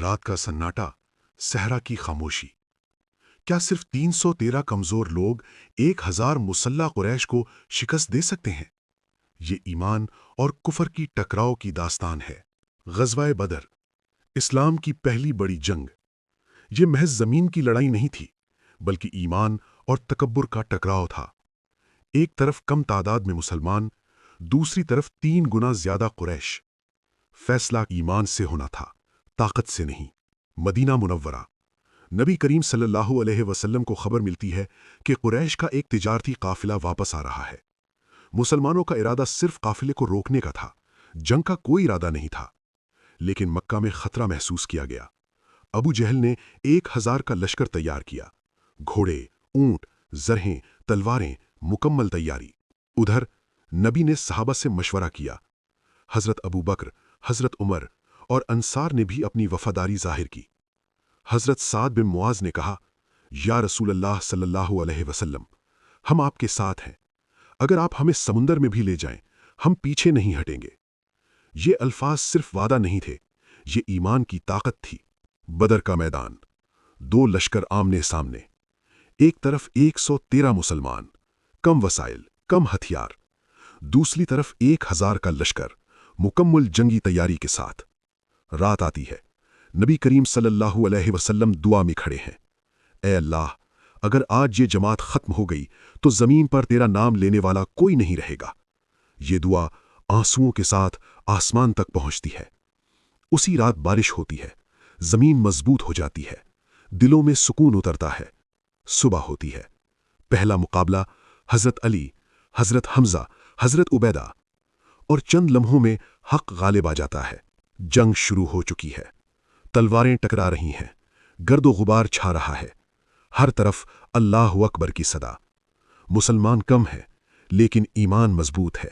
رات کا سناٹا، صحرا کی خاموشی۔ کیا صرف 313 کمزور لوگ 1000 مسلح قریش کو شکست دے سکتے ہیں؟ یہ ایمان اور کفر کی ٹکراؤ کی داستان ہے۔ غزوہ بدر، اسلام کی پہلی بڑی جنگ۔ یہ محض زمین کی لڑائی نہیں تھی، بلکہ ایمان اور تکبر کا ٹکراؤ تھا۔ ایک طرف کم تعداد میں مسلمان، دوسری طرف 3 گنا زیادہ قریش۔ فیصلہ ایمان سے ہونا تھا، طاقت سے نہیں۔ مدینہ منورہ، نبی کریم صلی اللہ علیہ وسلم کو خبر ملتی ہے کہ قریش کا ایک تجارتی قافلہ واپس آ رہا ہے۔ مسلمانوں کا ارادہ صرف قافلے کو روکنے کا تھا، جنگ کا کوئی ارادہ نہیں تھا۔ لیکن مکہ میں خطرہ محسوس کیا گیا۔ ابو جہل نے 1000 کا لشکر تیار کیا، گھوڑے، اونٹ، زرہیں، تلواریں، مکمل تیاری۔ ادھر نبی نے صحابہ سے مشورہ کیا۔ حضرت ابو بکر، حضرت عمر اور انصار نے بھی اپنی وفاداری ظاہر کی۔ حضرت سعد بن معاذ نے کہا، یا رسول اللہ صلی اللہ علیہ وسلم، ہم آپ کے ساتھ ہیں۔ اگر آپ ہمیں سمندر میں بھی لے جائیں، ہم پیچھے نہیں ہٹیں گے۔ یہ الفاظ صرف وعدہ نہیں تھے، یہ ایمان کی طاقت تھی۔ بدر کا میدان، 2 لشکر آمنے سامنے۔ ایک طرف 113 مسلمان، کم وسائل، کم ہتھیار۔ دوسری طرف 1000 کا لشکر، مکمل جنگی تیاری کے ساتھ۔ رات آتی ہے، نبی کریم صلی اللہ علیہ وسلم دعا میں کھڑے ہیں۔ اے اللہ، اگر آج یہ جماعت ختم ہو گئی تو زمین پر تیرا نام لینے والا کوئی نہیں رہے گا۔ یہ دعا آنسوؤں کے ساتھ آسمان تک پہنچتی ہے۔ اسی رات بارش ہوتی ہے، زمین مضبوط ہو جاتی ہے، دلوں میں سکون اترتا ہے۔ صبح ہوتی ہے۔ پہلا مقابلہ حضرت علی، حضرت حمزہ، حضرت عبیدہ، اور چند لمحوں میں حق غالب آ جاتا ہے۔ جنگ شروع ہو چکی ہے، تلواریں ٹکرا رہی ہیں، گرد و غبار چھا رہا ہے، ہر طرف اللہ اکبر کی صدا۔ مسلمان کم ہیں، لیکن ایمان مضبوط ہے۔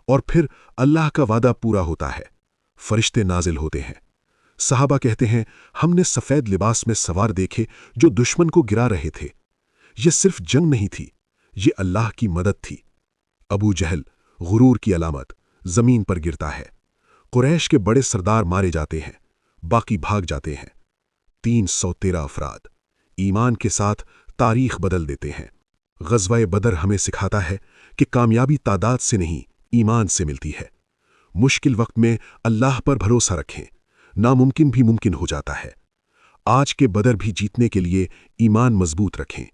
اور پھر اللہ کا وعدہ پورا ہوتا ہے، فرشتے نازل ہوتے ہیں۔ صحابہ کہتے ہیں، ہم نے سفید لباس میں سوار دیکھے جو دشمن کو گرا رہے تھے۔ یہ صرف جنگ نہیں تھی، یہ اللہ کی مدد تھی۔ ابو جہل، غرور کی علامت، زمین پر گرتا ہے۔ قریش کے بڑے سردار مارے جاتے ہیں، باقی بھاگ جاتے ہیں۔ 313 افراد ایمان کے ساتھ تاریخ بدل دیتے ہیں۔ غزوہ بدر ہمیں سکھاتا ہے کہ کامیابی تعداد سے نہیں، ایمان سے ملتی ہے۔ مشکل وقت میں اللہ پر بھروسہ رکھیں، ناممکن بھی ممکن ہو جاتا ہے۔ آج کے بدر بھی جیتنے کے لیے ایمان مضبوط رکھیں۔